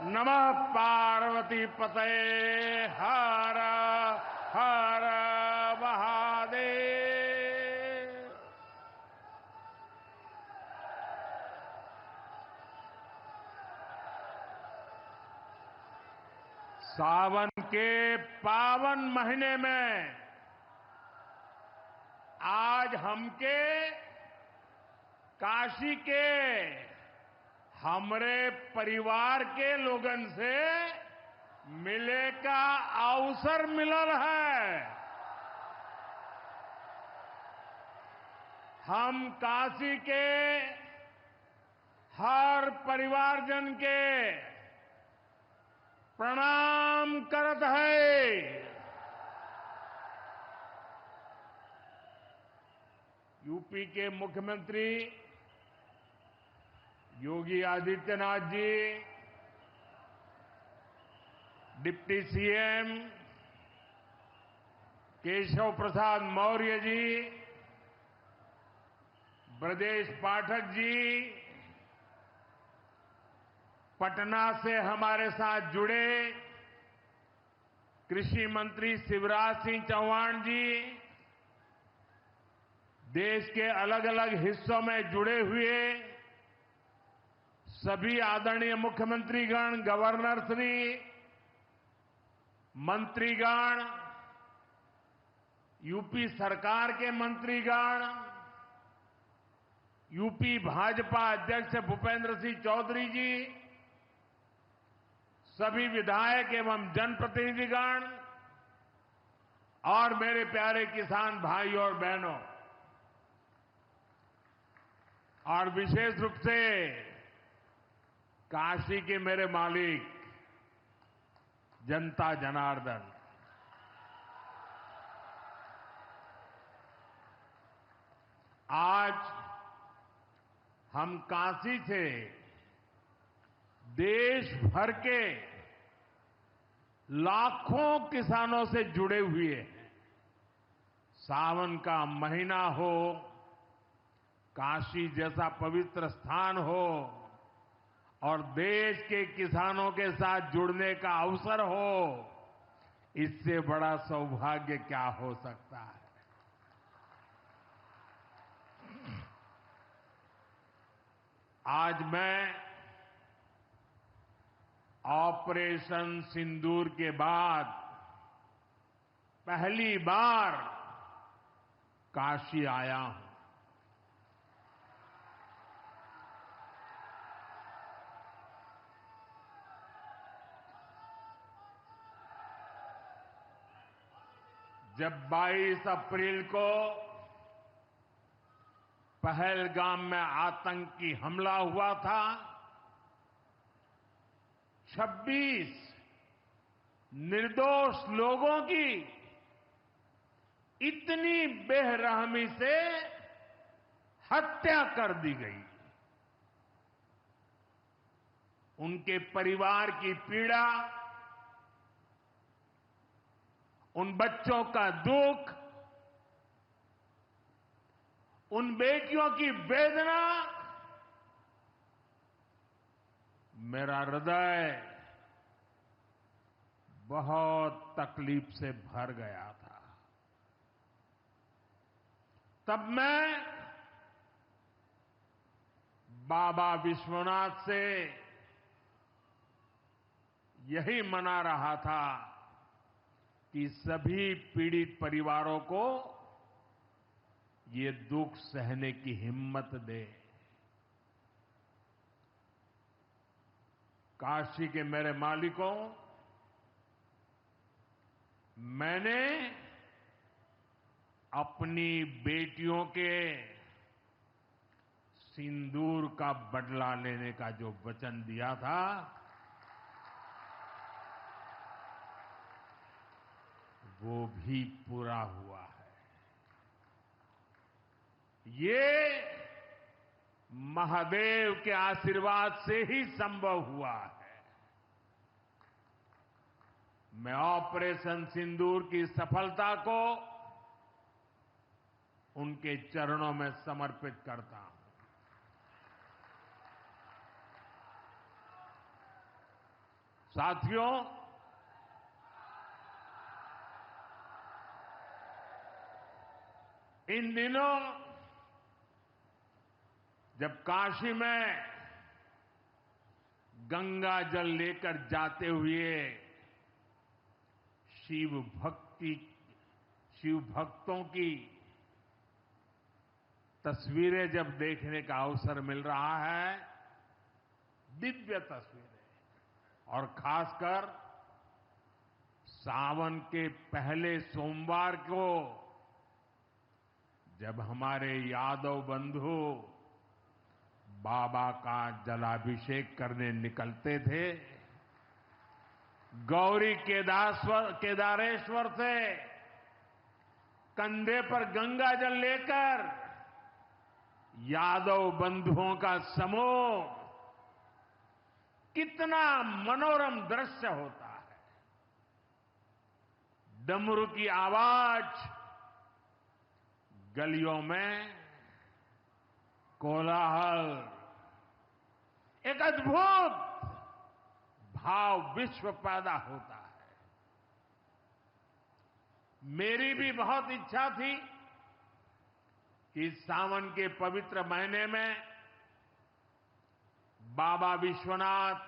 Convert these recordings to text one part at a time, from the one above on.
नमः पार्वती पतये हर हर महादेव। सावन के पावन महीने में आज हमके काशी के हमरे परिवार के लोगन से मिले का अवसर मिलल है। हम काशी के हर परिवारजन के प्रणाम करत है। यूपी के मुख्यमंत्री योगी आदित्यनाथ जी, डिप्टी सीएम केशव प्रसाद मौर्य जी, ब्रजेश पाठक जी, पटना से हमारे साथ जुड़े कृषि मंत्री शिवराज सिंह चौहान जी, देश के अलग अलग हिस्सों में जुड़े हुए सभी आदरणीय मुख्यमंत्रीगण, गवर्नर श्री, मंत्रीगण, यूपी सरकार के मंत्रीगण, यूपी भाजपा अध्यक्ष भूपेंद्र सिंह चौधरी जी, सभी विधायक एवं जनप्रतिनिधिगण और मेरे प्यारे किसान भाई और बहनों, और विशेष रूप से काशी के मेरे मालिक जनता जनार्दन, आज हम काशी से देश भर के लाखों किसानों से जुड़े हुए हैं। सावन का महीना हो, काशी जैसा पवित्र स्थान हो और देश के किसानों के साथ जुड़ने का अवसर हो, इससे बड़ा सौभाग्य क्या हो सकता है। आज मैं ऑपरेशन सिंदूर के बाद पहली बार काशी आया हूं। जब 22 अप्रैल को पहलगाम में आतंकी हमला हुआ था, 26 निर्दोष लोगों की इतनी बेरहमी से हत्या कर दी गई। उनके परिवार की पीड़ा, उन बच्चों का दुख, उन बेटियों की वेदना, मेरा हृदय बहुत तकलीफ से भर गया था। तब मैं बाबा विश्वनाथ से यही मना रहा था कि सभी पीड़ित परिवारों को ये दुख सहने की हिम्मत दे। काशी के मेरे मालिकों, मैंने अपनी बेटियों के सिंदूर का बदला लेने का जो वचन दिया था, वो भी पूरा हुआ है। ये महादेव के आशीर्वाद से ही संभव हुआ है। मैं ऑपरेशन सिंदूर की सफलता को उनके चरणों में समर्पित करता हूं। साथियों, इन दिनों जब काशी में गंगा जल लेकर जाते हुए शिव भक्तों की तस्वीरें जब देखने का अवसर मिल रहा है, दिव्य तस्वीरें, और खासकर सावन के पहले सोमवार को जब हमारे यादव बंधु बाबा का जलाभिषेक करने निकलते थे, गौरी केदारेश्वर से कंधे पर गंगा जल लेकर यादव बंधुओं का समूह, कितना मनोरम दृश्य होता है। डमरू की आवाज, गलियों में कोलाहल, एक अद्भुत भाव विश्व पैदा होता है। मेरी भी बहुत इच्छा थी कि सावन के पवित्र महीने में बाबा विश्वनाथ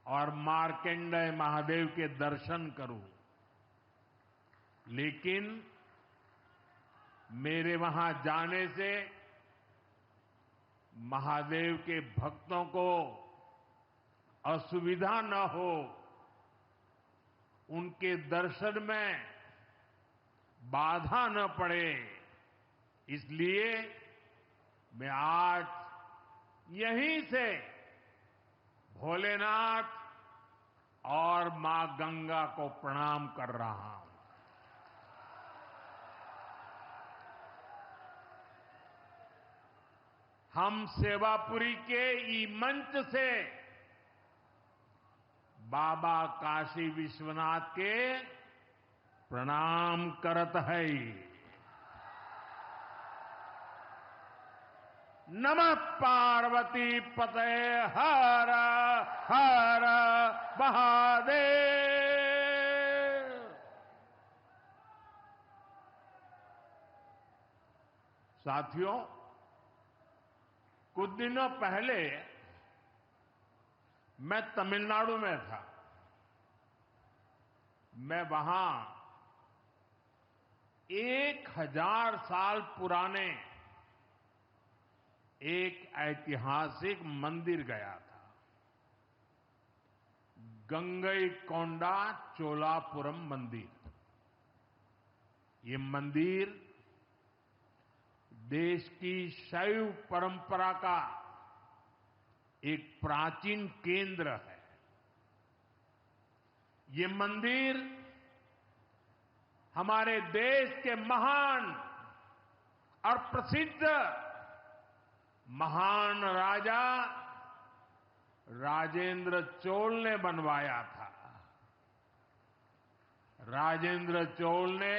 और मार्कंडेय महादेव के दर्शन करूं, लेकिन मेरे वहां जाने से महादेव के भक्तों को असुविधा न हो, उनके दर्शन में बाधा न पड़े, इसलिए मैं आज यहीं से भोलेनाथ और मां गंगा को प्रणाम कर रहा हूं। हम सेवापुरी के ई मंच से बाबा काशी विश्वनाथ के प्रणाम करत है। नमः पार्वती पते हर हर महादेव। साथियों, कुछ दिनों पहले मैं तमिलनाडु में था। मैं वहां 1000 साल पुराने एक ऐतिहासिक मंदिर गया था, गंगईकोंडा चोलापुरम मंदिर। ये मंदिर देश की शैव परंपरा का एक प्राचीन केंद्र है। ये मंदिर हमारे देश के महान और प्रसिद्ध महान राजा राजेंद्र चोल ने बनवाया था। राजेंद्र चोल ने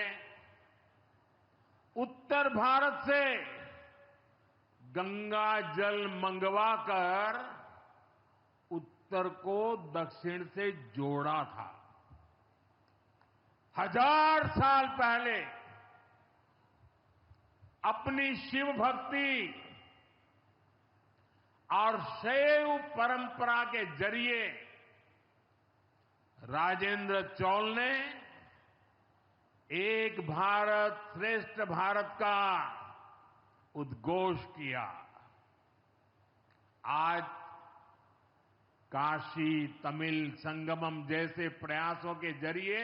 उत्तर भारत से गंगा जल मंगवाकर उत्तर को दक्षिण से जोड़ा था। 1000 साल पहले अपनी शिव भक्ति और शैव परंपरा के जरिए राजेंद्र चोल ने एक भारत श्रेष्ठ भारत का उद्घोष किया। आज काशी तमिल संगमम जैसे प्रयासों के जरिए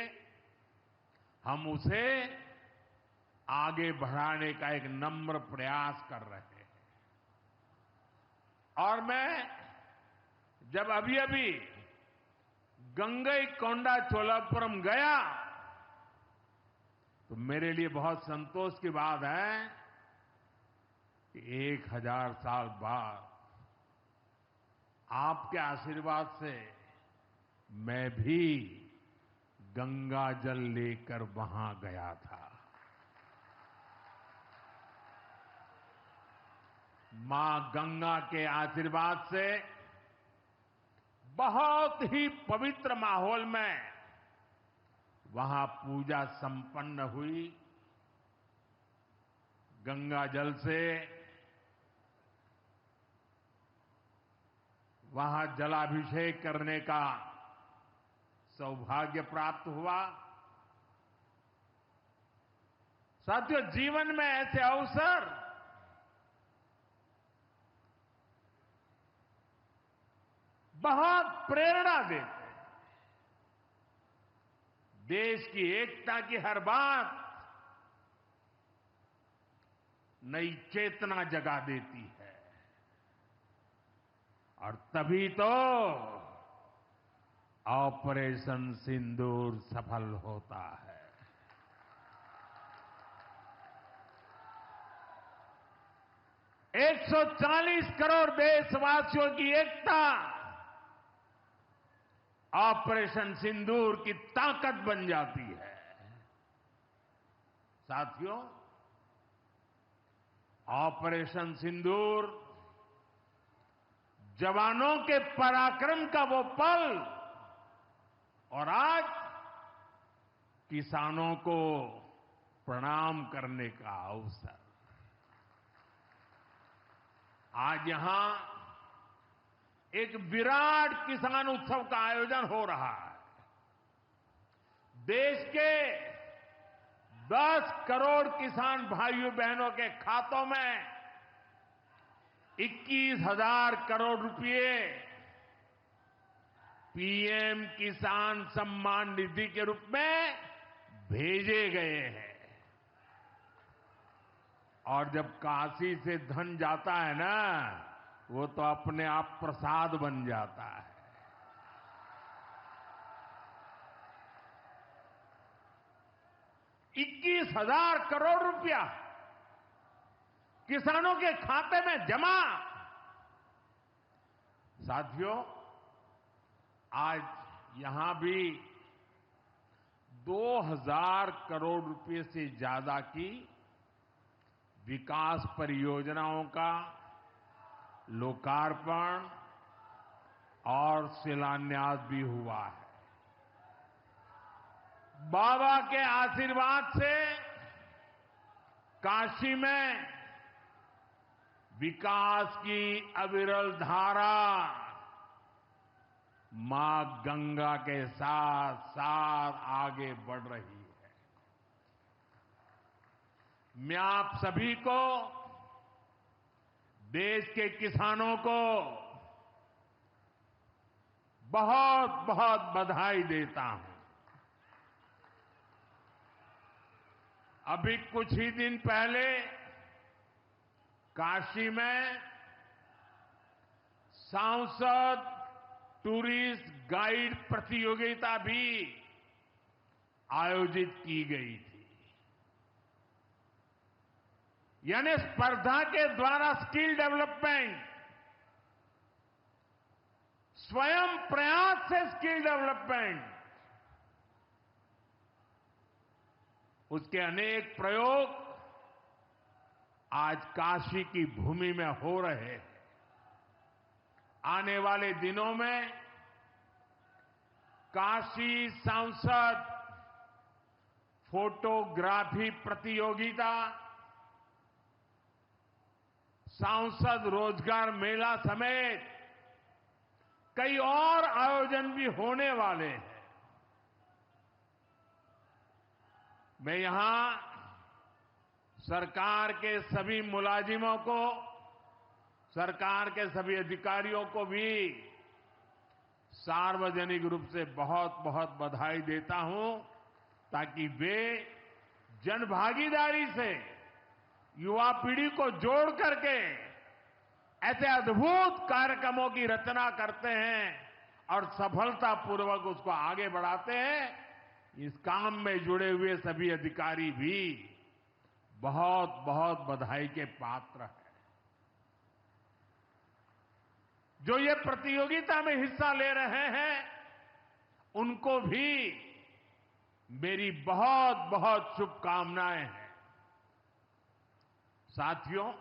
हम उसे आगे बढ़ाने का एक नम्र प्रयास कर रहे हैं। और मैं जब अभी गंगईकोंडा चोलापुरम गया तो मेरे लिए बहुत संतोष की बात है कि 1000 साल बाद आपके आशीर्वाद से मैं भी गंगा जल लेकर वहां गया था। मां गंगा के आशीर्वाद से बहुत ही पवित्र माहौल में वहां पूजा संपन्न हुई। गंगा जल से वहां जलाभिषेक करने का सौभाग्य प्राप्त हुआ। साथियों, जीवन में ऐसे अवसर बहुत प्रेरणा देते हैं। देश की एकता की हर बात नई चेतना जगा देती है और तभी तो ऑपरेशन सिंदूर सफल होता है। एक 140 करोड़ देशवासियों की एकता ऑपरेशन सिंदूर की ताकत बन जाती है। साथियों, ऑपरेशन सिंदूर जवानों के पराक्रम का वो पल और आज किसानों को प्रणाम करने का अवसर। आज यहां एक विराट किसान उत्सव का आयोजन हो रहा है। देश के 10 करोड़ किसान भाइयों बहनों के खातों में 21,000 करोड़ रुपए पीएम किसान सम्मान निधि के रूप में भेजे गए हैं। और जब काशी से धन जाता है ना, वो तो अपने आप प्रसाद बन जाता है। 21,000 करोड़ रुपया किसानों के खाते में जमा। साथियों, आज यहां भी 2,000 करोड़ रुपए से ज्यादा की विकास परियोजनाओं का लोकार्पण और शिलान्यास भी हुआ है। बाबा के आशीर्वाद से काशी में विकास की अविरल धारा मां गंगा के साथ साथ आगे बढ़ रही है। मैं आप सभी को, देश के किसानों को बहुत बहुत बधाई देता हूं। अभी कुछ ही दिन पहले काशी में सांसद टूरिस्ट गाइड प्रतियोगिता भी आयोजित की गई थी। यानी स्पर्धा के द्वारा स्किल डेवलपमेंट, स्वयं प्रयास से स्किल डेवलपमेंट, उसके अनेक प्रयोग आज काशी की भूमि में हो रहे हैं। आने वाले दिनों में काशी सांसद फोटोग्राफी प्रतियोगिता, सांसद रोजगार मेला समेत कई और आयोजन भी होने वाले हैं। मैं यहां सरकार के सभी मुलाजिमों को, सरकार के सभी अधिकारियों को भी सार्वजनिक रूप से बहुत बहुत बधाई देता हूं, ताकि वे जनभागीदारी से युवा पीढ़ी को जोड़ करके ऐसे अद्भुत कार्यक्रमों की रचना करते हैं और सफलतापूर्वक उसको आगे बढ़ाते हैं। इस काम में जुड़े हुए सभी अधिकारी भी बहुत बहुत बधाई के पात्र हैं। जो ये प्रतियोगिता में हिस्सा ले रहे हैं, उनको भी मेरी बहुत बहुत शुभकामनाएं हैं। साथियों,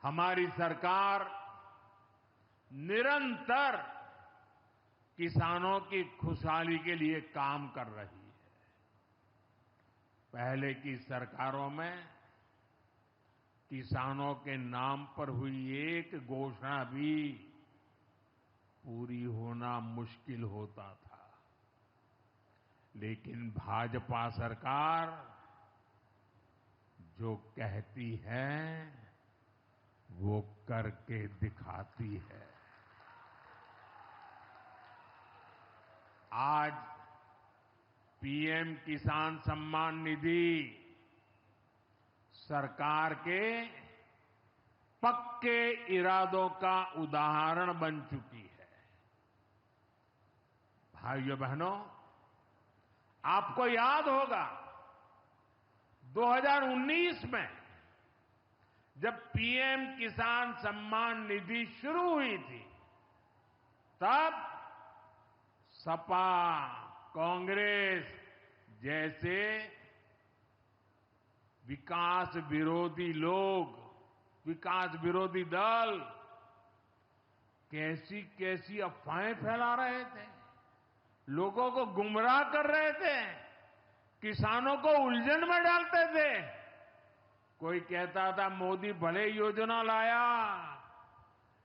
हमारी सरकार निरंतर किसानों की खुशहाली के लिए काम कर रही है। पहले की सरकारों में किसानों के नाम पर हुई एक घोषणा भी पूरी होना मुश्किल होता था। लेकिन भाजपा सरकार जो कहती है वो करके दिखाती है। आज पीएम किसान सम्मान निधि सरकार के पक्के इरादों का उदाहरण बन चुकी है। भाइयों बहनों, आपको याद होगा 2019 में जब पीएम किसान सम्मान निधि शुरू हुई थी, तब सपा, कांग्रेस जैसे विकास विरोधी लोग, विकास विरोधी दल कैसी कैसी अफवाहें फैला रहे थे, लोगों को गुमराह कर रहे थे, किसानों को उलझन में डालते थे। कोई कहता था मोदी भले योजना लाया,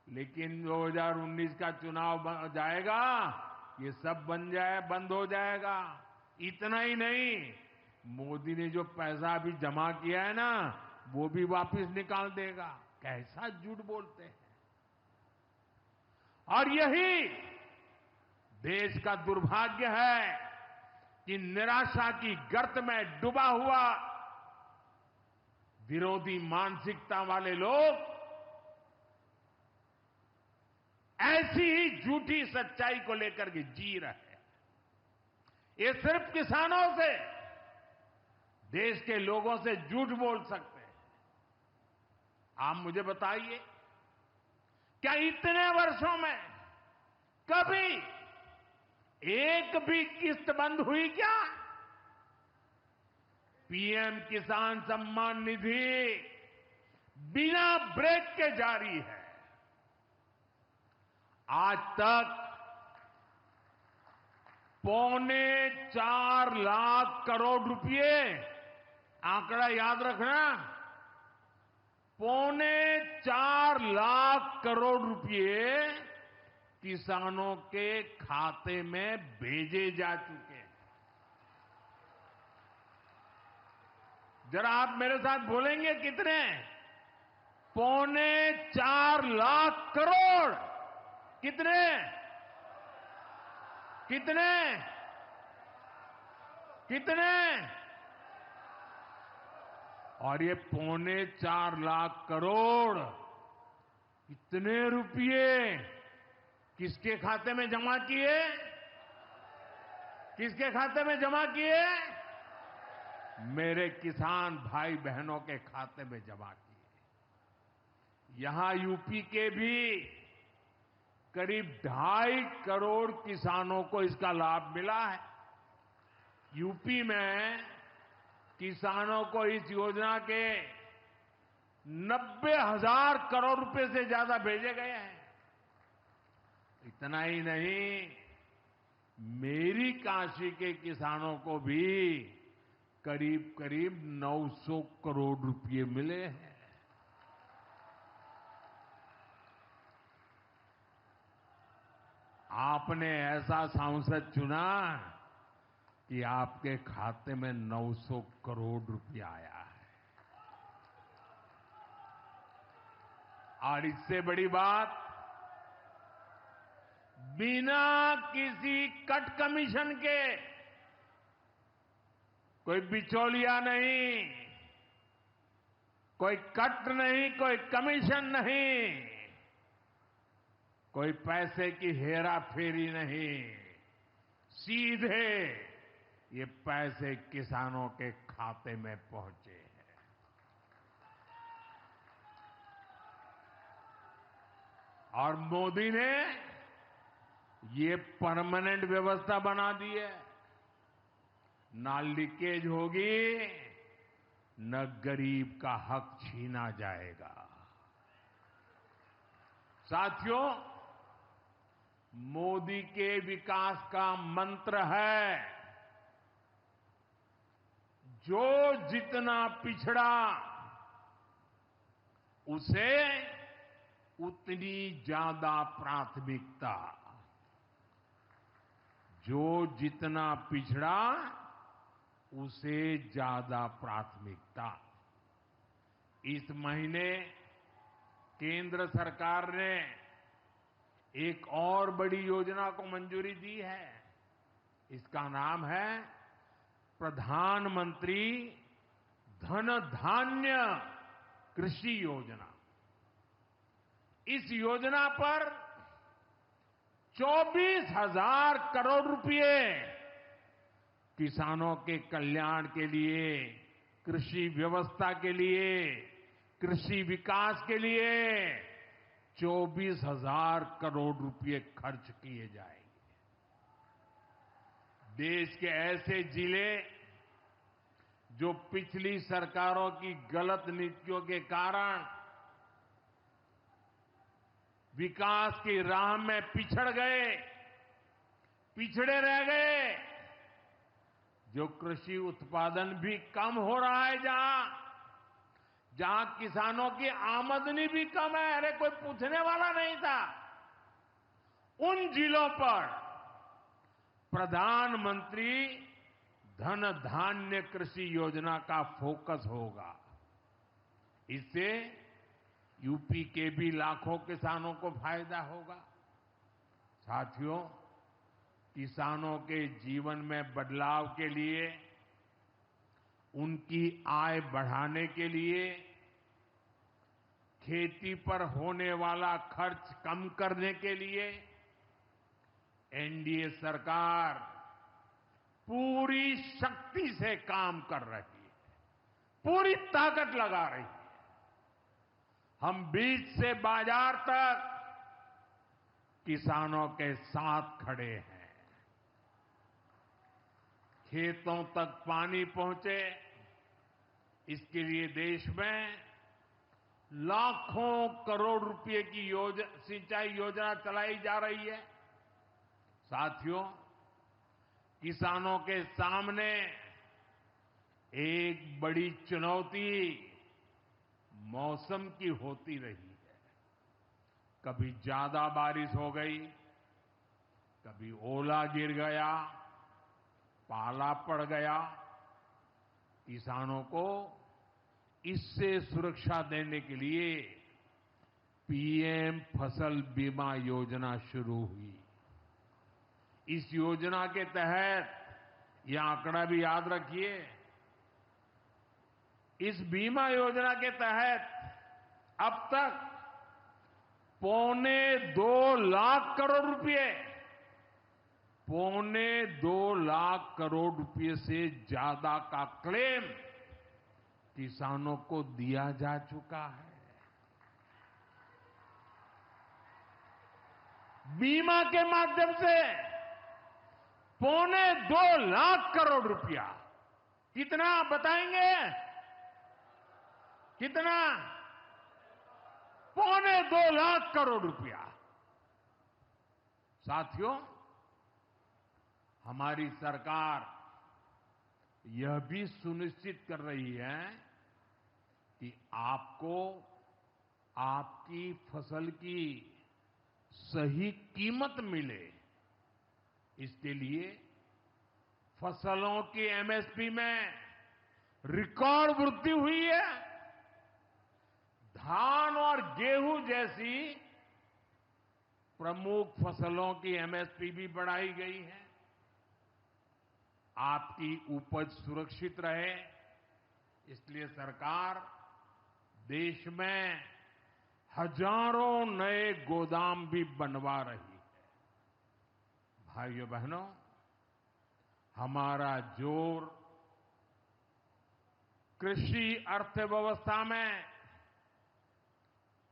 लेकिन 2019 का चुनाव जाएगा, ये सब बंद हो जाएगा। इतना ही नहीं, मोदी ने जो पैसा अभी जमा किया है ना, वो भी वापस निकाल देगा। कैसा झूठ बोलते हैं। और यही देश का दुर्भाग्य है कि निराशा की गर्त में डूबा हुआ विरोधी मानसिकता वाले लोग ऐसी ही झूठी सच्चाई को लेकर के जी रहे हैं। ये सिर्फ किसानों से, देश के लोगों से झूठ बोल सकते हैं। आप मुझे बताइए, क्या इतने वर्षों में कभी एक भी किस्त बंद हुई क्या? पीएम किसान सम्मान निधि बिना ब्रेक के जारी है। आज तक 4.25 लाख करोड़ रुपए, आंकड़ा याद रखना, 4.25 लाख करोड़ रुपए किसानों के खाते में भेजे जा चुके हैं। जरा आप मेरे साथ बोलेंगे कितने? 4.25 लाख करोड़। कितने? कितने? कितने? और ये 4.25 लाख करोड़ इतने रुपये किसके खाते में जमा किए? किसके खाते में जमा किए? मेरे किसान भाई बहनों के खाते में जमा किए। यहां यूपी के भी करीब 2.5 करोड़ किसानों को इसका लाभ मिला है। यूपी में किसानों को इस योजना के 90,000 करोड़ रुपए से ज्यादा भेजे गए हैं। इतना ही नहीं, मेरी काशी के किसानों को भी करीब करीब 900 करोड़ रुपए मिले हैं। आपने ऐसा सांसद चुना कि आपके खाते में 900 करोड़ रुपया आया है। और इससे बड़ी बात, बिना किसी कट कमीशन के, कोई बिचौलिया नहीं, कोई कट नहीं, कोई कमीशन नहीं, कोई पैसे की हेरा फेरी नहीं, सीधे ये पैसे किसानों के खाते में पहुंचे हैं। और मोदी ने ये परमानेंट व्यवस्था बना दी है। ना लीकेज होगी, न गरीब का हक छीना जाएगा। साथियों, मोदी के विकास का मंत्र है। जो जितना पिछड़ा उसे उतनी ज्यादा प्राथमिकता। जो जितना पिछड़ा उसे ज्यादा प्राथमिकता। इस महीने केंद्र सरकार ने एक और बड़ी योजना को मंजूरी दी है। इसका नाम है प्रधानमंत्री धन धान्य कृषि योजना। इस योजना पर 24,000 करोड़ रुपए किसानों के कल्याण के लिए, कृषि व्यवस्था के लिए, कृषि विकास के लिए 24,000 करोड़ रुपए खर्च किए जाएंगे। देश के ऐसे जिले जो पिछली सरकारों की गलत नीतियों के कारण विकास की राह में पिछड़ गए, पिछड़े रह गए, जो कृषि उत्पादन भी कम हो रहा है, जहां किसानों की आमदनी भी कम है, अरे कोई पूछने वाला नहीं था, उन जिलों पर प्रधानमंत्री धन धान्य कृषि योजना का फोकस होगा। इससे यूपी के भी लाखों किसानों को फायदा होगा। साथियों, किसानों के जीवन में बदलाव के लिए, उनकी आय बढ़ाने के लिए, खेती पर होने वाला खर्च कम करने के लिए एनडीए सरकार पूरी शक्ति से काम कर रही है, पूरी ताकत लगा रही है। हम बीज से बाजार तक किसानों के साथ खड़े हैं। खेतों तक पानी पहुंचे, इसके लिए देश में लाखों करोड़ रुपए की सिंचाई योजना चलाई जा रही है। साथियों, किसानों के सामने एक बड़ी चुनौती मौसम की होती रही है। कभी ज्यादा बारिश हो गई, कभी ओला गिर गया, पाला पड़ गया। किसानों को इससे सुरक्षा देने के लिए पीएम फसल बीमा योजना शुरू हुई। इस योजना के तहत, यह आंकड़ा भी याद रखिए, इस बीमा योजना के तहत अब तक 2.25 लाख करोड़ रुपए, 2.25 लाख करोड़ रुपए से ज्यादा का क्लेम किसानों को दिया जा चुका है। बीमा के माध्यम से 2.25 लाख करोड़ रुपया। कितना बताएंगे? कितना? 2.25 लाख करोड़ रुपया। साथियों, हमारी सरकार यह भी सुनिश्चित कर रही है कि आपको आपकी फसल की सही कीमत मिले। इसके लिए फसलों की एमएसपी में रिकॉर्ड वृद्धि हुई है। धान और गेहूं जैसी प्रमुख फसलों की एमएसपी भी बढ़ाई गई है। आपकी उपज सुरक्षित रहे, इसलिए सरकार देश में हजारों नए गोदाम भी बनवा रही है। भाइयों बहनों, हमारा जोर कृषि अर्थव्यवस्था में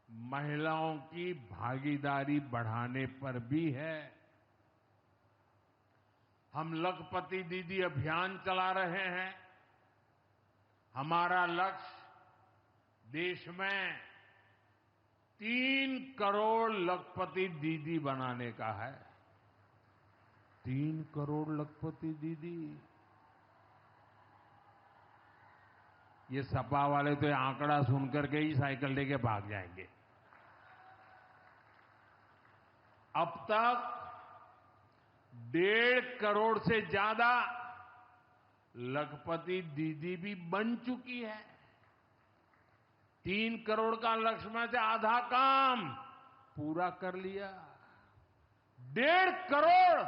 महिलाओं की भागीदारी बढ़ाने पर भी है। हम लखपति दीदी अभियान चला रहे हैं। हमारा लक्ष्य देश में 3 करोड़ लखपति दीदी बनाने का है। 3 करोड़ लखपति दीदी। ये सपा वाले तो ये आंकड़ा सुनकर के ही साइकिल लेके भाग जाएंगे। अब तक 1.5 करोड़ से ज्यादा लखपति दीदी भी बन चुकी है। 3 करोड़ का लक्ष्य में से आधा काम पूरा कर लिया। 1.5 करोड़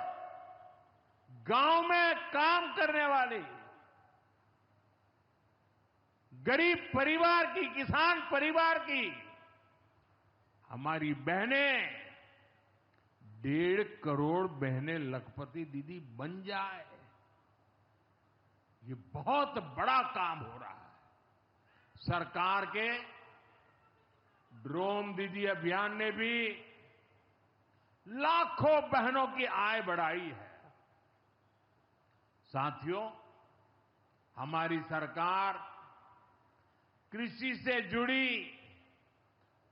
गांव में काम करने वाली गरीब परिवार की, किसान परिवार की हमारी बहनें, 1.5 करोड़ बहनें लखपति दीदी बन जाए, ये बहुत बड़ा काम हो रहा है। सरकार के ड्रोन दीदी अभियान ने भी लाखों बहनों की आय बढ़ाई है। साथियों, हमारी सरकार कृषि से जुड़ी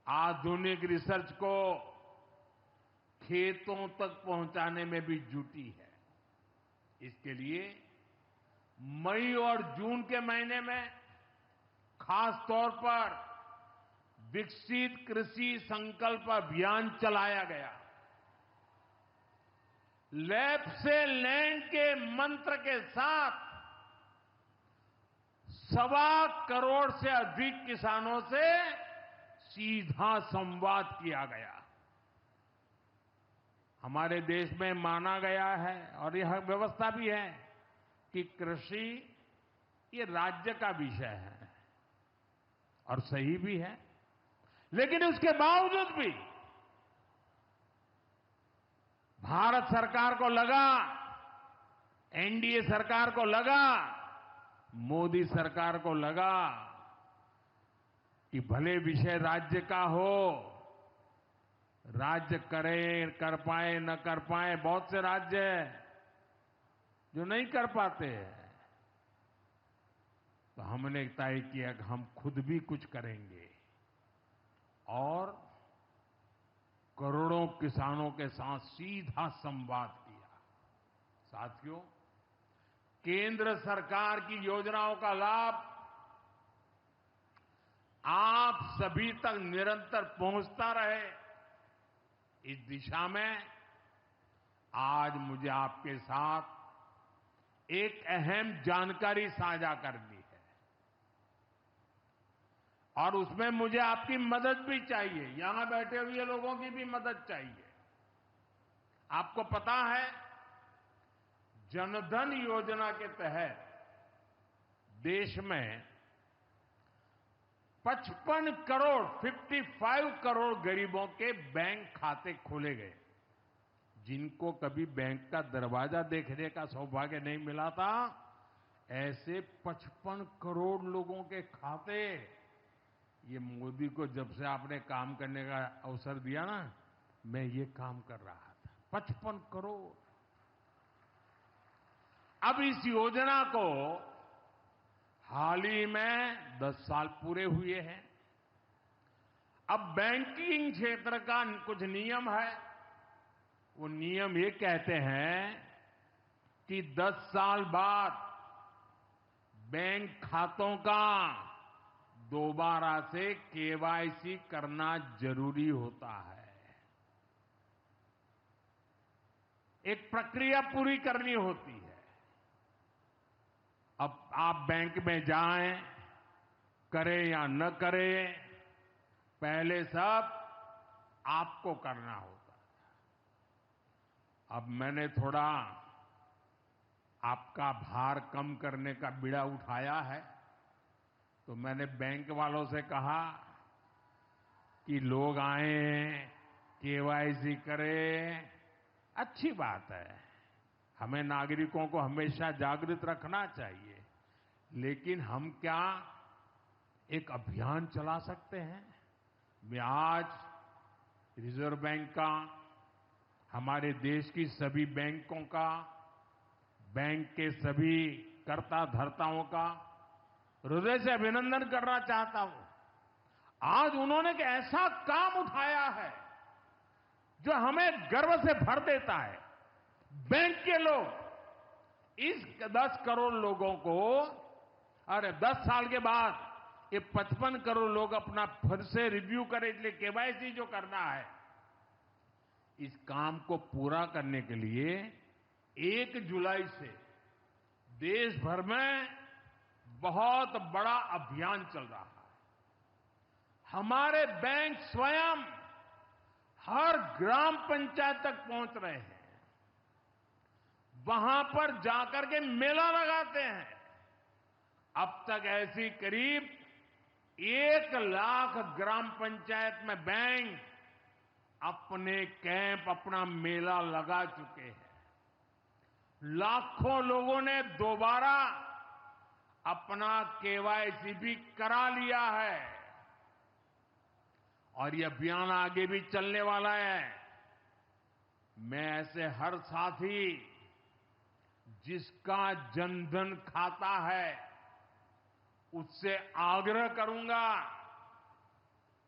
आधुनिक रिसर्च को खेतों तक पहुंचाने में भी जुटी है। इसके लिए मई और जून के महीने में खास तौर पर विकसित कृषि संकल्प अभियान चलाया गया। लैब से लैंड के मंत्र के साथ 1.25 करोड़ से अधिक किसानों से सीधा संवाद किया गया। हमारे देश में माना गया है और यह व्यवस्था भी है कि कृषि ये राज्य का विषय है और सही भी है, लेकिन उसके बावजूद भी भारत सरकार को लगा, एनडीए सरकार को लगा, मोदी सरकार को लगा कि भले विषय राज्य का हो, राज्य करे, कर पाए न कर पाए, बहुत से राज्य हैं जो नहीं कर पाते हैं, तो हमने तय किया कि हम खुद भी कुछ करेंगे और करोड़ों किसानों के साथ सीधा संवाद किया। साथियों, केंद्र सरकार की योजनाओं का लाभ आप सभी तक निरंतर पहुंचता रहे, इस दिशा में आज मुझे आपके साथ एक अहम जानकारी साझा करनी है और उसमें मुझे आपकी मदद भी चाहिए, यहां बैठे हुए लोगों की भी मदद चाहिए। आपको पता है, जनधन योजना के तहत देश में 55 करोड़ गरीबों के बैंक खाते खोले गए। जिनको कभी बैंक का दरवाजा देखने का सौभाग्य नहीं मिला था, ऐसे 55 करोड़ लोगों के खाते, ये मोदी को जब से आपने काम करने का अवसर दिया ना, मैं ये काम कर रहा था। 55 करोड़। अब इस योजना को हाल ही में 10 साल पूरे हुए हैं। अब बैंकिंग क्षेत्र का कुछ नियम है। वो नियम ये कहते हैं कि 10 साल बाद बैंक खातों का दोबारा से केवाईसी करना जरूरी होता है। एक प्रक्रिया पूरी करनी होती है। अब आप बैंक में जाएं, करें या न करें, पहले सब आपको करना होता है। अब मैंने थोड़ा आपका भार कम करने का बीड़ा उठाया है, तो मैंने बैंक वालों से कहा कि लोग आएं, केवाईसी करें, अच्छी बात है, हमें नागरिकों को हमेशा जागृत रखना चाहिए, लेकिन हम क्या एक अभियान चला सकते हैं? मैं आज रिजर्व बैंक का, हमारे देश की सभी बैंकों का, बैंक के सभी कर्ता धर्ताओं का हृदय से अभिनंदन करना चाहता हूं। आज उन्होंने एक ऐसा काम उठाया है जो हमें गर्व से भर देता है। बैंक के लोग इस 10 करोड़ लोगों को, अरे 10 साल के बाद ये 55 करोड़ लोग अपना फिर से रिव्यू करें, इसलिए केवाईसी जो करना है, इस काम को पूरा करने के लिए 1 जुलाई से देश भर में बहुत बड़ा अभियान चल रहा है। हमारे बैंक स्वयं हर ग्राम पंचायत तक पहुंच रहे हैं, वहां पर जाकर के मेला लगाते हैं। अब तक ऐसी करीब 1 लाख ग्राम पंचायत में बैंक अपने कैंप, अपना मेला लगा चुके हैं। लाखों लोगों ने दोबारा अपना केवाईसी भी करा लिया है और ये अभियान आगे भी चलने वाला है। मैं ऐसे हर साथी जिसका जनधन खाता है उससे आग्रह करूंगा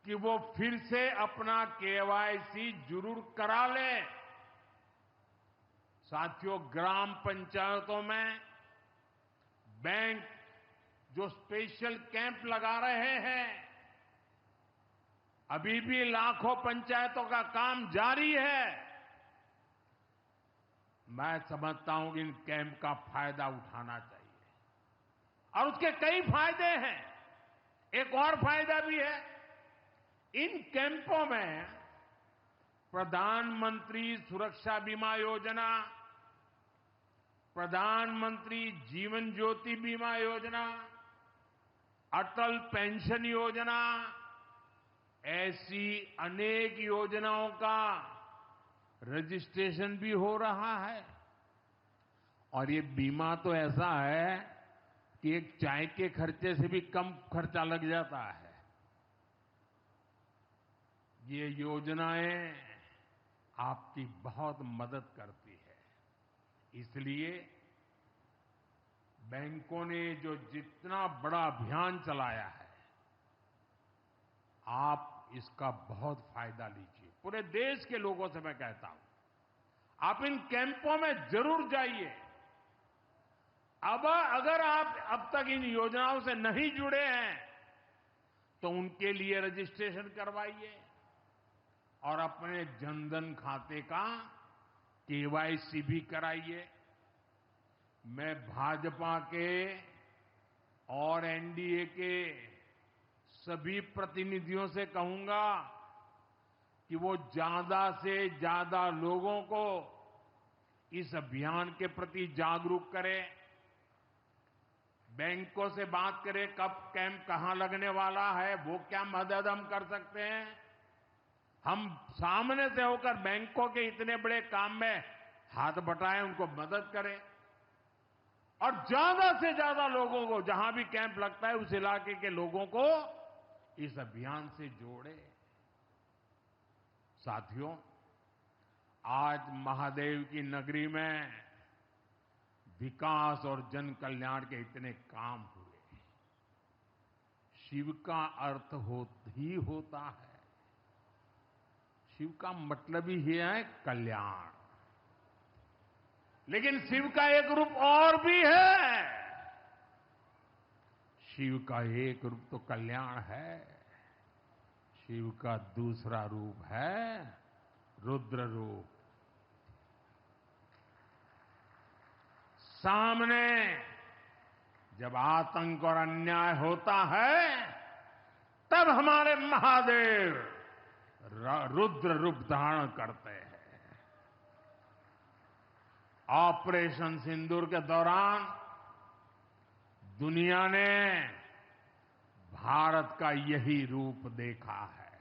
कि वो फिर से अपना केवाईसी जरूर करा ले। साथियों, ग्राम पंचायतों में बैंक जो स्पेशल कैंप लगा रहे हैं, अभी भी लाखों पंचायतों का काम जारी है। मैं समझता हूं कि इन कैंप का फायदा उठाना चाहिए और उसके कई फायदे हैं। एक और फायदा भी है, इन कैंपों में प्रधानमंत्री सुरक्षा बीमा योजना, प्रधानमंत्री जीवन ज्योति बीमा योजना, अटल पेंशन योजना, ऐसी अनेक योजनाओं का रजिस्ट्रेशन भी हो रहा है। और ये बीमा तो ऐसा है कि एक चाय के खर्चे से भी कम खर्चा लग जाता है। ये योजनाएं आपकी बहुत मदद करती है। इसलिए बैंकों ने जो जितना बड़ा अभियान चलाया है, आप इसका बहुत फायदा लीजिए। पूरे देश के लोगों से मैं कहता हूं, आप इन कैंपों में जरूर जाइए। अब अगर आप अब तक इन योजनाओं से नहीं जुड़े हैं तो उनके लिए रजिस्ट्रेशन करवाइए और अपने जनधन खाते का केवाईसी भी कराइए। मैं भाजपा के और एनडीए के सभी प्रतिनिधियों से कहूंगा कि वो ज्यादा से ज्यादा लोगों को इस अभियान के प्रति जागरूक करें। बैंकों से बात करें कब कैंप कहां लगने वाला है, वो क्या मदद हम कर सकते हैं। हम सामने से होकर बैंकों के इतने बड़े काम में हाथ बटाएं, उनको मदद करें और ज्यादा से ज्यादा लोगों को, जहां भी कैंप लगता है उस इलाके के लोगों को इस अभियान से जोड़े। साथियों, आज महादेव की नगरी में विकास और जन कल्याण के इतने काम हुए। शिव का अर्थ ही होता है, शिव का मतलब ही है कल्याण। लेकिन शिव का एक रूप और भी है। शिव का एक रूप तो कल्याण है, शिव का दूसरा रूप है रुद्र रूप। सामने जब आतंक और अन्याय होता है तब हमारे महादेव रुद्र रूप धारण करते हैं। ऑपरेशन सिंदूर के दौरान दुनिया ने भारत का यही रूप देखा है।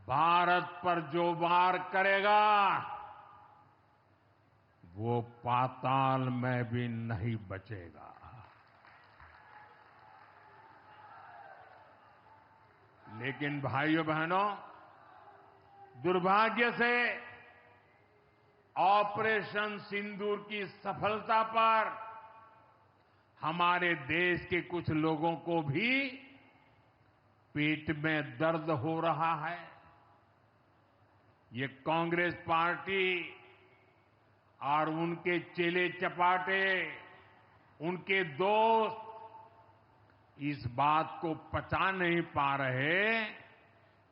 भारत पर जो वार करेगा वो पाताल में भी नहीं बचेगा। लेकिन भाइयों बहनों, दुर्भाग्य से ऑपरेशन सिंदूर की सफलता पर हमारे देश के कुछ लोगों को भी पेट में दर्द हो रहा है। ये कांग्रेस पार्टी और उनके चेले चपाटे, उनके दोस्त इस बात को पचा नहीं पा रहे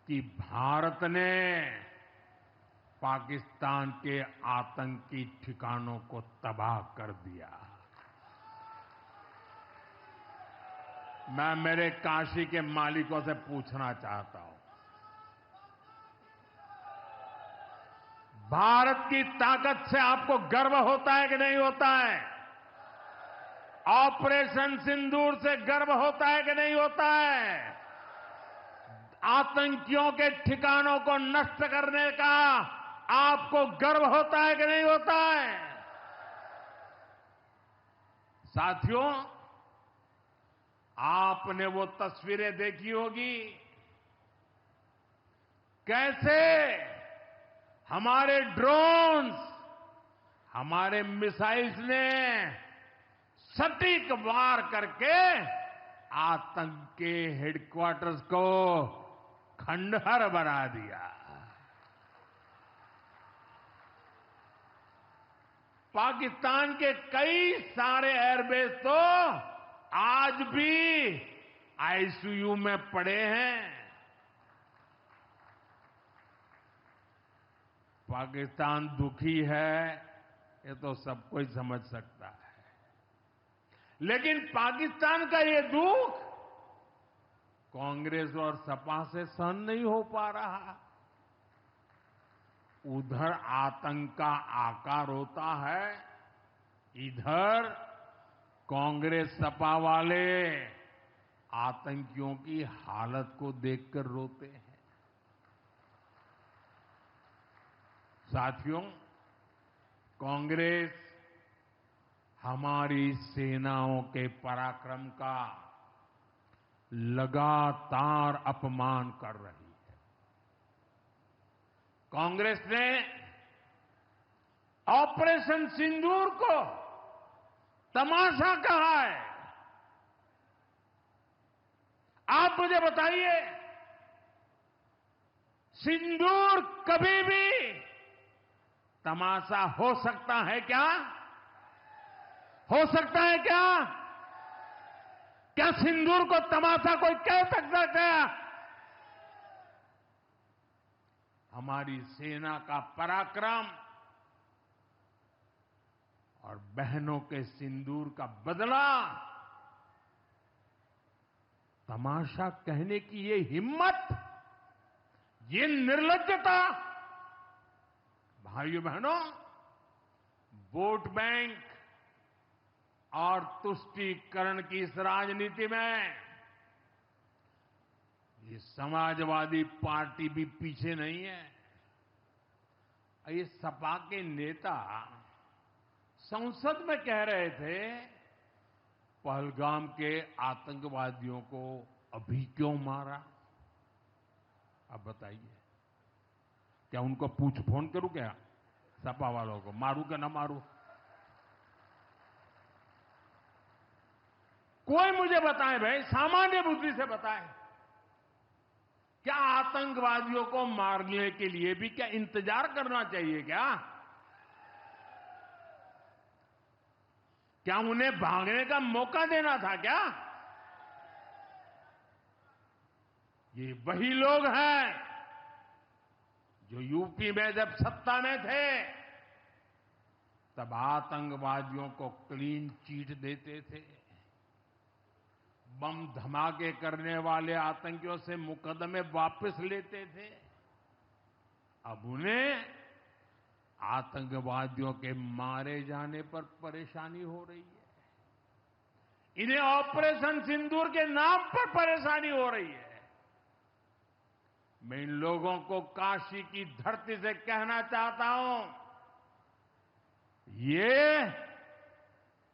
कि भारत ने पाकिस्तान के आतंकी ठिकानों को तबाह कर दिया। मैं मेरे काशी के मालिकों से पूछना चाहता हूं, भारत की ताकत से आपको गर्व होता है कि नहीं होता है? ऑपरेशन सिंदूर से गर्व होता है कि नहीं होता है? आतंकियों के ठिकानों को नष्ट करने का आपको गर्व होता है कि नहीं होता है? साथियों, आपने वो तस्वीरें देखी होगी, कैसे हमारे ड्रोन्स, हमारे मिसाइल्स ने सटीक वार करके आतंक के हेडक्वार्टर्स को खंडहर बना दिया। पाकिस्तान के कई सारे एयरबेस तो आज भी आईसीयू में पड़े हैं। पाकिस्तान दुखी है, ये तो सब कोई समझ सकता है, लेकिन पाकिस्तान का ये दुख कांग्रेस और सपा से सहन नहीं हो पा रहा। उधर आतंक का आकार होता है, इधर कांग्रेस सपा वाले आतंकियों की हालत को देखकर रोते हैं। साथियों, कांग्रेस हमारी सेनाओं के पराक्रम का लगातार अपमान कर रही है। कांग्रेस ने ऑपरेशन सिंदूर को तमाशा कहा है। आप मुझे बताइए, सिंदूर कभी भी तमाशा हो सकता है क्या? हो सकता है क्या? क्या सिंदूर को तमाशा कोई कह सकता है क्या? हमारी सेना का पराक्रम और बहनों के सिंदूर का बदला तमाशा कहने की ये हिम्मत, ये निर्लज्जता, भाइयों बहनों, वोट बैंक और तुष्टीकरण की इस राजनीति में ये समाजवादी पार्टी भी पीछे नहीं है। ये सपा के नेता संसद में कह रहे थे, पहलगाम के आतंकवादियों को अभी क्यों मारा? अब बताइए, क्या उनको पूछ फोन करूं क्या? सपा वालों को मारूं क्या ना मारूं? कोई मुझे बताए भाई, सामान्य बुद्धि से बताए, क्या आतंकवादियों को मारने के लिए भी क्या इंतजार करना चाहिए क्या? क्या उन्हें भागने का मौका देना था क्या? ये वही लोग हैं जो यूपी में जब सत्ता में थे तब आतंकवादियों को क्लीन चिट देते थे, बम धमाके करने वाले आतंकियों से मुकदमे वापस लेते थे। अब उन्हें आतंकवादियों के मारे जाने पर परेशानी हो रही है। इन्हें ऑपरेशन सिंदूर के नाम पर परेशानी हो रही है। मैं इन लोगों को काशी की धरती से कहना चाहता हूं, ये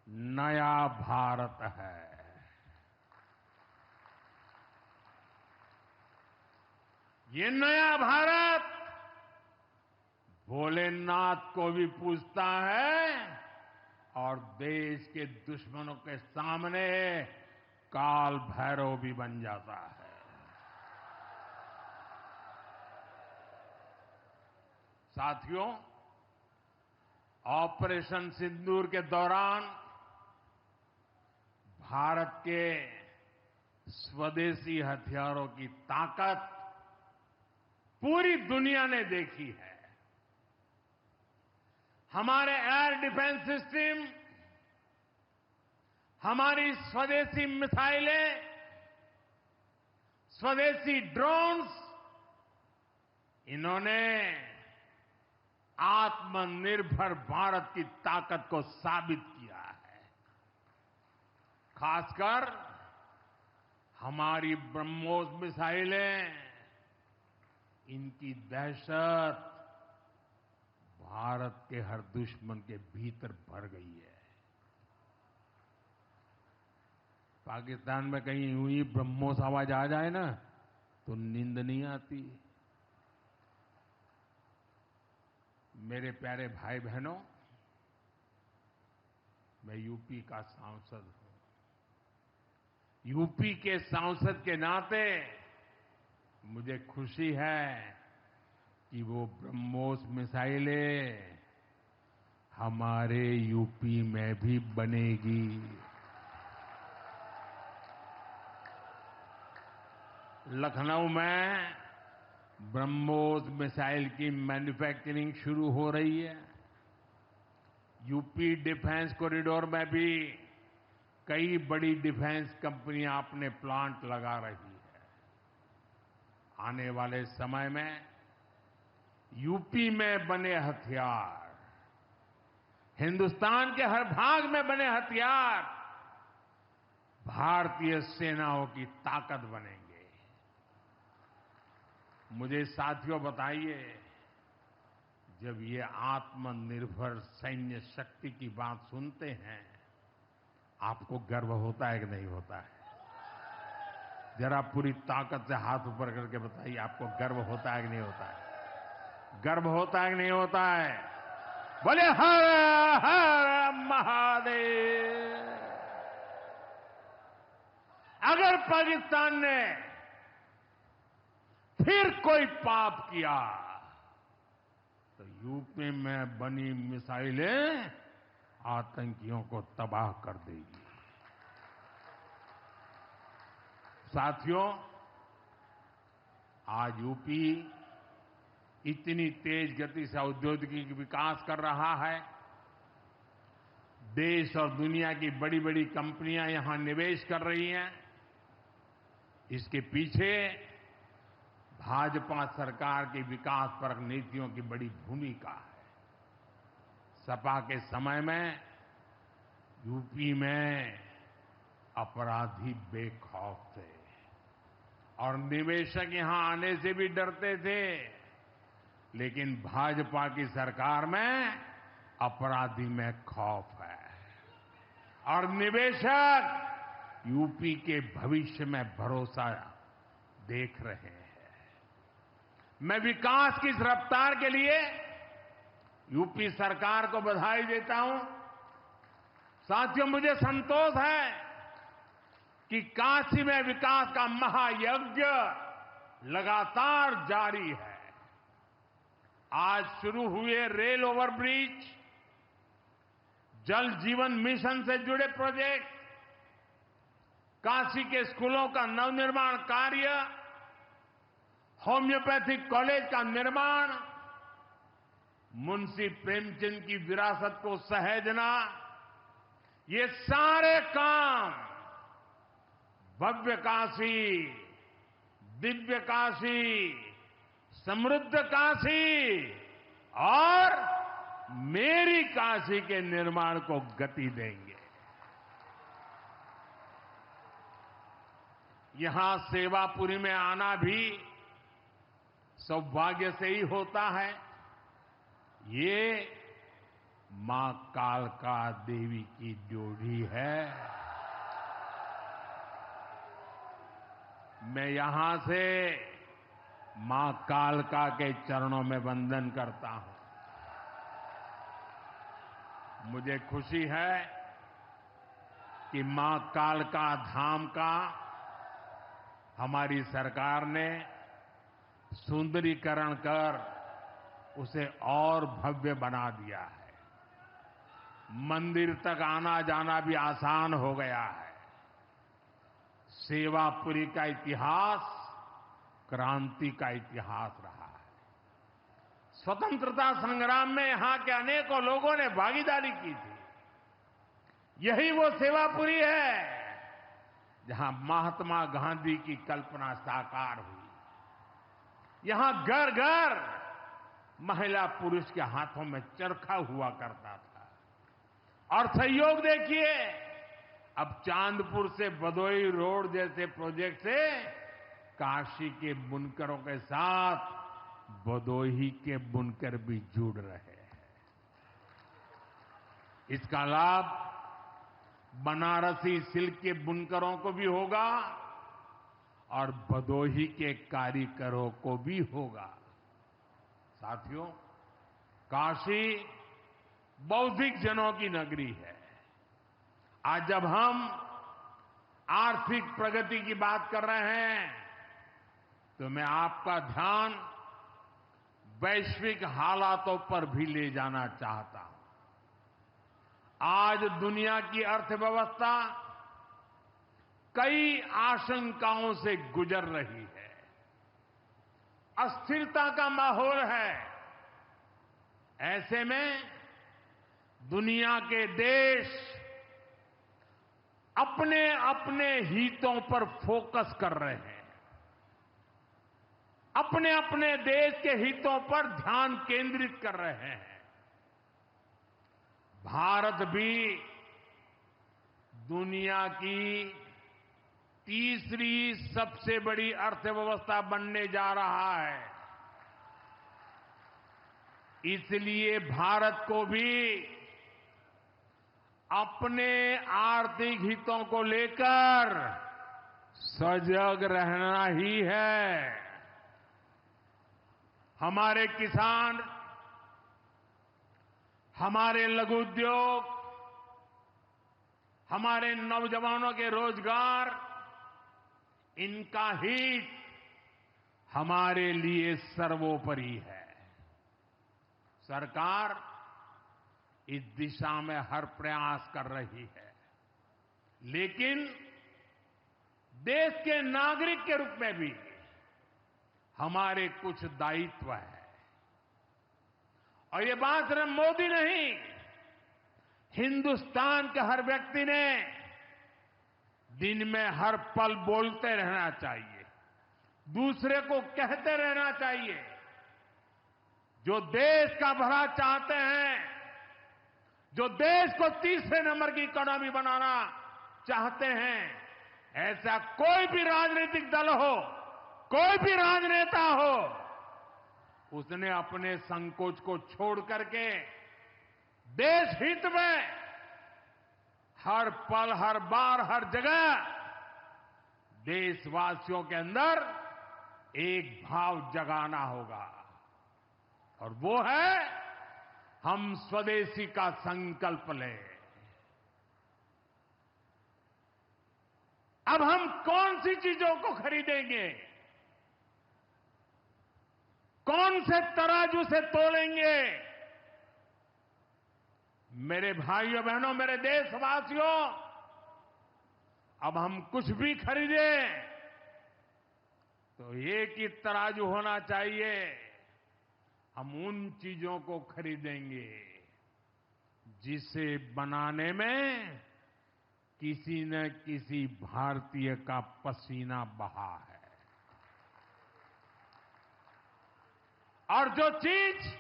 नया भारत है। ये नया भारत भोलेनाथ को भी पूजता है और देश के दुश्मनों के सामने काल भैरव भी बन जाता है। साथियों, ऑपरेशन सिंदूर के दौरान भारत के स्वदेशी हथियारों की ताकत पूरी दुनिया ने देखी है। हमारे एयर डिफेंस सिस्टम, हमारी स्वदेशी मिसाइलें, स्वदेशी ड्रोन्स, इन्होंने आत्मनिर्भर भारत की ताकत को साबित किया है। खासकर हमारी ब्रह्मोस मिसाइलें, इनकी दहशत भारत के हर दुश्मन के भीतर भर गई है। पाकिस्तान में कहीं यूं ही ब्रह्मोस आवाज आ जाए ना तो नींद नहीं आती। मेरे प्यारे भाई बहनों, मैं यूपी का सांसद हूं। यूपी के सांसद के नाते मुझे खुशी है कि वो ब्रह्मोस मिसाइलें हमारे यूपी में भी बनेगी। लखनऊ में ब्रह्मोस मिसाइल की मैन्युफैक्चरिंग शुरू हो रही है। यूपी डिफेंस कॉरिडोर में भी कई बड़ी डिफेंस कंपनियां अपने प्लांट लगा रही है। आने वाले समय में यूपी में बने हथियार, हिंदुस्तान के हर भाग में बने हथियार भारतीय सेनाओं की ताकत बनेंगे। मुझे साथियों बताइए, जब ये आत्मनिर्भर सैन्य शक्ति की बात सुनते हैं, आपको गर्व होता है कि नहीं होता है? जरा पूरी ताकत से हाथ ऊपर करके बताइए, आपको गर्व होता है कि नहीं होता है? गर्व होता है कि नहीं होता है? बोले हर हर महादेव। अगर पाकिस्तान ने फिर कोई पाप किया तो यूपी में बनी मिसाइलें आतंकियों को तबाह कर देगी। साथियों, आज यूपी इतनी तेज गति से औद्योगिक विकास कर रहा है। देश और दुनिया की बड़ी बड़ी कंपनियां यहां निवेश कर रही हैं। इसके पीछे भाजपा सरकार की विकासपरक नीतियों की बड़ी भूमिका है। सपा के समय में यूपी में अपराधी बेखौफ थे और निवेशक यहां आने से भी डरते थे, लेकिन भाजपा की सरकार में अपराधी में खौफ है और निवेशक यूपी के भविष्य में भरोसा देख रहे हैं। मैं विकास की इस रफ्तार के लिए यूपी सरकार को बधाई देता हूं। साथियों, मुझे संतोष है कि काशी में विकास का महायज्ञ लगातार जारी है। आज शुरू हुए रेल ओवरब्रिज, जल जीवन मिशन से जुड़े प्रोजेक्ट, काशी के स्कूलों का नवनिर्माण कार्य, होम्योपैथिक कॉलेज का निर्माण, मुंशी प्रेमचंद की विरासत को सहेजना, ये सारे काम भव्य काशी, दिव्य काशी, समृद्ध काशी और मेरी काशी के निर्माण को गति देंगे। यहां सेवापुरी में आना भी सौभाग्य से ही होता है। ये मां कालका देवी की ड्योढ़ी है। मैं यहां से मां कालका के चरणों में वंदन करता हूं। मुझे खुशी है कि मां कालका धाम का हमारी सरकार ने सुंदरीकरण कर उसे और भव्य बना दिया है। मंदिर तक आना जाना भी आसान हो गया है। सेवापुरी का इतिहास क्रांति का इतिहास रहा है। स्वतंत्रता संग्राम में यहां के अनेकों लोगों ने भागीदारी की थी। यही वो सेवापुरी है जहां महात्मा गांधी की कल्पना साकार हुई। यहां घर घर महिला पुरुष के हाथों में चरखा हुआ करता था। और सहयोग देखिए, अब चांदपुर से भदोई रोड जैसे प्रोजेक्ट से काशी के बुनकरों के साथ भदोही के बुनकर भी जुड़ रहे हैं। इसका लाभ बनारसी सिल्क के बुनकरों को भी होगा और भदोही के कारीगरों को भी होगा। साथियों, काशी बौद्धिक जनों की नगरी है। आज जब हम आर्थिक प्रगति की बात कर रहे हैं तो मैं आपका ध्यान वैश्विक हालातों पर भी ले जाना चाहता हूं। आज दुनिया की अर्थव्यवस्था कई आशंकाओं से गुजर रही है। अस्थिरता का माहौल है। ऐसे में दुनिया के देश अपने अपने हितों पर फोकस कर रहे हैं। अपने अपने देश के हितों पर ध्यान केंद्रित कर रहे हैं। भारत भी दुनिया की तीसरी सबसे बड़ी अर्थव्यवस्था बनने जा रहा है। इसलिए भारत को भी अपने आर्थिक हितों को लेकर सजग रहना ही है। हमारे किसान, हमारे लघु उद्योग, हमारे नौजवानों के रोजगार, इनका हित हमारे लिए सर्वोपरि है। सरकार इस दिशा में हर प्रयास कर रही है, लेकिन देश के नागरिक के रूप में भी हमारे कुछ दायित्व है। और ये बात सिर्फ मोदी नहीं, हिंदुस्तान के हर व्यक्ति ने दिन में हर पल बोलते रहना चाहिए, दूसरे को कहते रहना चाहिए। जो देश का भला चाहते हैं, जो देश को तीसरे नंबर की इकोनॉमी बनाना चाहते हैं, ऐसा कोई भी राजनीतिक दल हो, कोई भी राजनेता हो, उसने अपने संकोच को छोड़ करके देश हित में हर पल, हर बार, हर जगह देशवासियों के अंदर एक भाव जगाना होगा, और वो है हम स्वदेशी का संकल्प लें। अब हम कौन सी चीजों को खरीदेंगे, कौन से तराजू से तोलेंगे? मेरे भाइयों बहनों, मेरे देशवासियों, अब हम कुछ भी खरीदें तो एक ही तराजू होना चाहिए। हम उन चीजों को खरीदेंगे जिसे बनाने में किसी न किसी भारतीय का पसीना बहा है। और जो चीज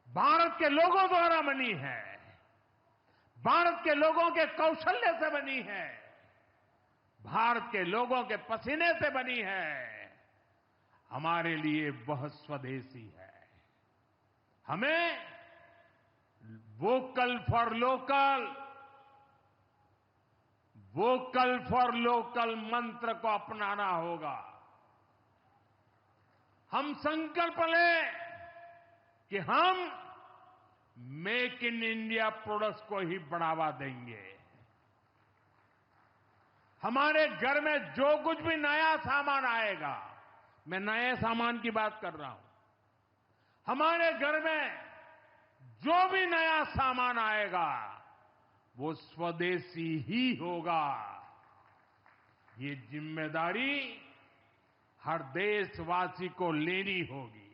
भारत के लोगों द्वारा बनी है, भारत के लोगों के कौशल्य से बनी है, भारत के लोगों के पसीने से बनी है, हमारे लिए वह स्वदेशी है। हमें vocal for local, vocal for local मंत्र को अपनाना होगा। हम संकल्प लें कि हम मेक इन इंडिया प्रोडक्ट्स को ही बढ़ावा देंगे। हमारे घर में जो कुछ भी नया सामान आएगा, मैं नए सामान की बात कर रहा हूं, हमारे घर में जो भी नया सामान आएगा वो स्वदेशी ही होगा। ये जिम्मेदारी हर देशवासी को लेनी होगी।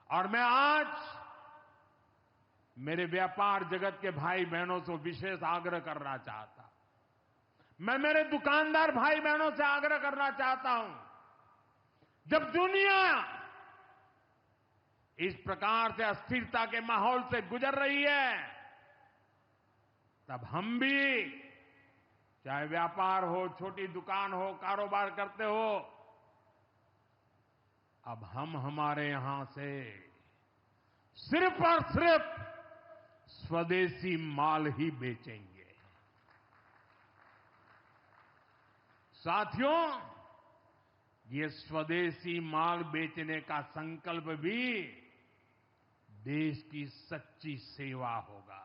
और मैं आज मेरे व्यापार जगत के भाई बहनों से विशेष आग्रह करना चाहता हूं। मैं मेरे दुकानदार भाई बहनों से आग्रह करना चाहता हूं, जब दुनिया इस प्रकार से अस्थिरता के माहौल से गुजर रही है, तब हम भी, चाहे व्यापार हो, छोटी दुकान हो, कारोबार करते हो, अब हम हमारे यहां से सिर्फ और सिर्फ स्वदेशी माल ही बेचेंगे। साथियों, ये स्वदेशी माल बेचने का संकल्प भी देश की सच्ची सेवा होगा।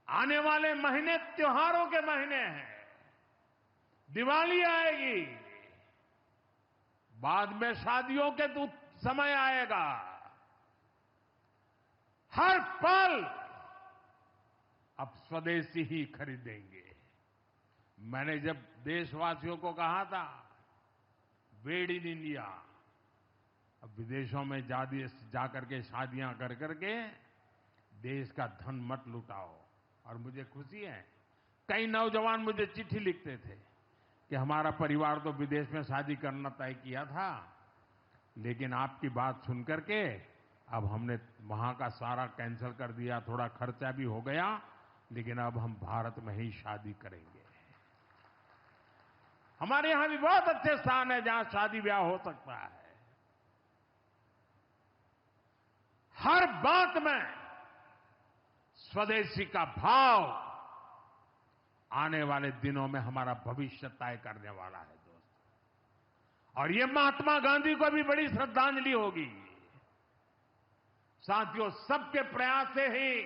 आने वाले महीने त्योहारों के महीने हैं। दिवाली आएगी, बाद में शादियों के समय आएगा। हर पल अब स्वदेशी ही खरीदेंगे। मैंने जब देशवासियों को कहा था मेड इन इंडिया, अब विदेशों में जाकर के शादियां कर करके देश का धन मत लुटाओ। और मुझे खुशी है, कई नौजवान मुझे चिट्ठी लिखते थे कि हमारा परिवार तो विदेश में शादी करना तय किया था, लेकिन आपकी बात सुन करके अब हमने वहां का सारा कैंसिल कर दिया। थोड़ा खर्चा भी हो गया, लेकिन अब हम भारत में ही शादी करेंगे। हमारे यहां भी बहुत अच्छे स्थान है जहां शादी ब्याह हो सकता है। हर बात में स्वदेशी का भाव आने वाले दिनों में हमारा भविष्य तय करने वाला है दोस्तों। और ये महात्मा गांधी को भी बड़ी श्रद्धांजलि होगी। साथियों, सबके प्रयास से ही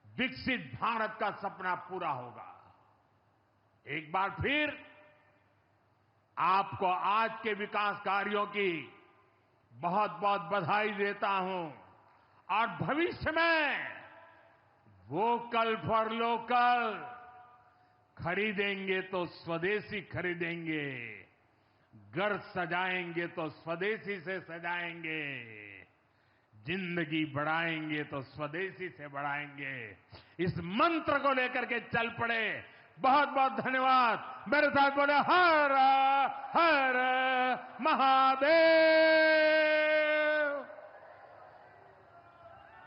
विकसित भारत का सपना पूरा होगा। एक बार फिर आपको आज के विकास कार्यों की बहुत बहुत बधाई देता हूं। और भविष्य में वोकल फॉर लोकल, खरीदेंगे तो स्वदेशी खरीदेंगे, घर सजाएंगे तो स्वदेशी से सजाएंगे, जिंदगी बढ़ाएंगे तो स्वदेशी से बढ़ाएंगे। इस मंत्र को लेकर के चल पड़े। बहुत बहुत धन्यवाद। मेरे साथ बोले हर हर महादेव।